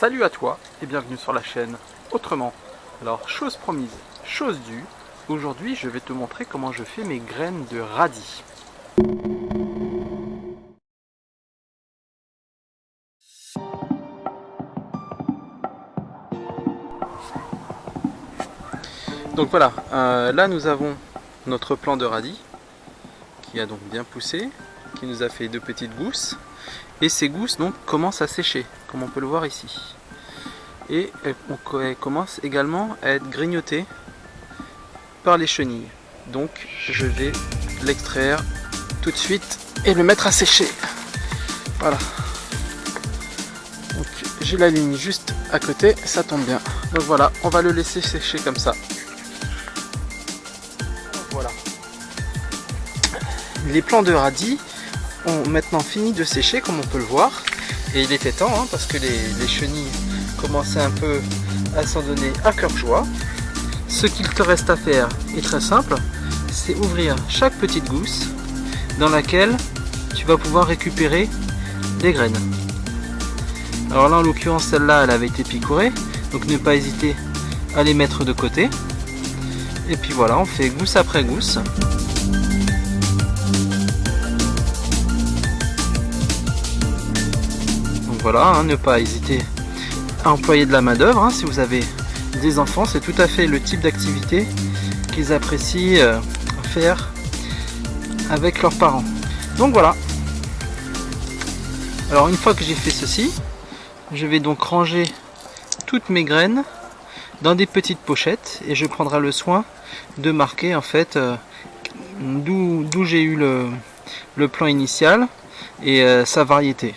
Salut à toi et bienvenue sur la chaîne Autrement. Alors, chose promise, chose due, aujourd'hui je vais te montrer comment je fais mes graines de radis. Donc voilà, là nous avons notre plant de radis qui a donc bien poussé, qui nous a fait deux petites gousses. Et ces gousses donc commencent à sécher, comme on peut le voir ici. Et elles commencent également à être grignotées par les chenilles. Donc je vais l'extraire tout de suite et le mettre à sécher. Voilà. Donc j'ai la ligne juste à côté, ça tombe bien. Donc voilà, on va le laisser sécher comme ça. Voilà. Les plants de radis ont maintenant fini de sécher, comme on peut le voir, et il était temps hein, parce que les chenilles commençaient un peu à s'en donner à cœur joie. Ce qu'il te reste à faire est très simple, c'est ouvrir chaque petite gousse dans laquelle tu vas pouvoir récupérer des graines. Alors là en l'occurrence celle-là elle avait été picorée, donc ne pas hésiter à les mettre de côté. Et puis voilà, on fait gousse après gousse. Voilà, hein, ne pas hésiter à employer de la main d'œuvre. Hein, si vous avez des enfants, c'est tout à fait le type d'activité qu'ils apprécient faire avec leurs parents. Donc voilà. Alors une fois que j'ai fait ceci, je vais donc ranger toutes mes graines dans des petites pochettes et je prendrai le soin de marquer en fait d'où j'ai eu le plan initial et sa variété.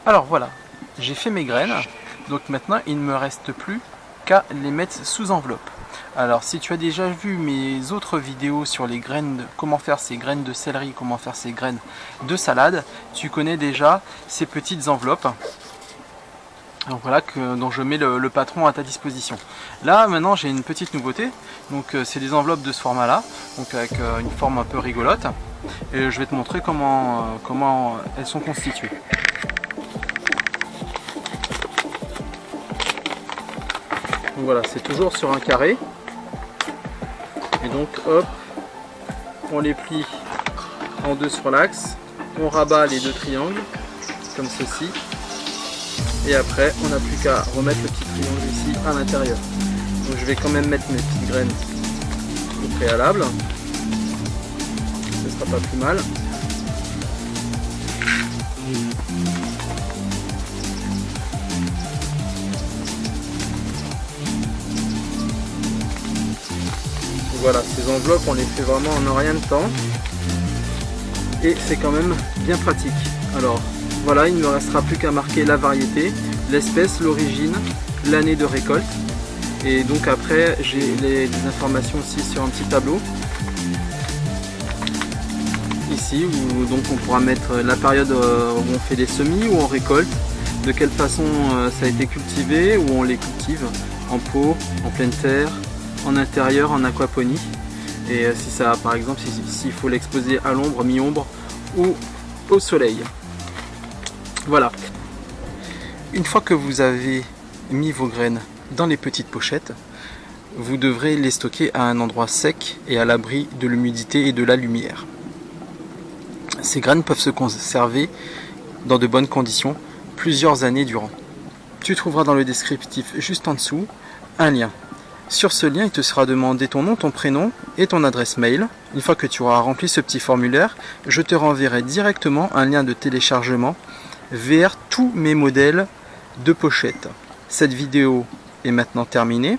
Alors voilà, j'ai fait mes graines, donc maintenant il ne me reste plus qu'à les mettre sous enveloppe. Alors si tu as déjà vu mes autres vidéos sur les graines, comment faire ces graines de céleri, comment faire ces graines de salade, tu connais déjà ces petites enveloppes. Donc voilà, dont je mets le patron à ta disposition. Là maintenant j'ai une petite nouveauté, donc c'est des enveloppes de ce format là, donc avec une forme un peu rigolote. Et je vais te montrer comment elles sont constituées. Donc voilà, c'est toujours sur un carré. Et donc hop, on les plie en deux sur l'axe. On rabat les deux triangles, comme ceci. Et après, on n'a plus qu'à remettre le petit triangle ici à l'intérieur. Donc je vais quand même mettre mes petites graines au préalable. Ce sera pas plus mal. Voilà, ces enveloppes on les fait vraiment en rien de temps et c'est quand même bien pratique. Alors voilà, il ne me restera plus qu'à marquer la variété, l'espèce, l'origine, l'année de récolte et donc après j'ai des informations aussi sur un petit tableau ici où donc on pourra mettre la période où on fait les semis, où on récolte, de quelle façon ça a été cultivé, où on les cultive en pot, en pleine terre, en intérieur, en aquaponie, et si ça, par exemple, s'il faut l'exposer à l'ombre, mi-ombre ou au soleil. Voilà. Une fois que vous avez mis vos graines dans les petites pochettes, vous devrez les stocker à un endroit sec et à l'abri de l'humidité et de la lumière. Ces graines peuvent se conserver dans de bonnes conditions plusieurs années durant. Tu trouveras dans le descriptif juste en dessous un lien. Sur ce lien, il te sera demandé ton nom, ton prénom et ton adresse mail. Une fois que tu auras rempli ce petit formulaire, je te renverrai directement un lien de téléchargement vers tous mes modèles de pochettes. Cette vidéo est maintenant terminée.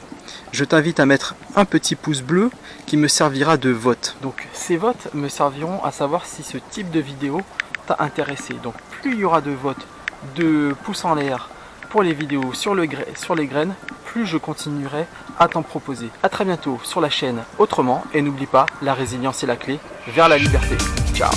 Je t'invite à mettre un petit pouce bleu qui me servira de vote. Donc ces votes me serviront à savoir si ce type de vidéo t'a intéressé. Donc plus il y aura de votes, de pouces en l'air pour les vidéos sur les graines, plus je continuerai à t'en proposer. A très bientôt sur la chaîne Autrement et n'oublie pas, la résilience est la clé vers la liberté. Ciao.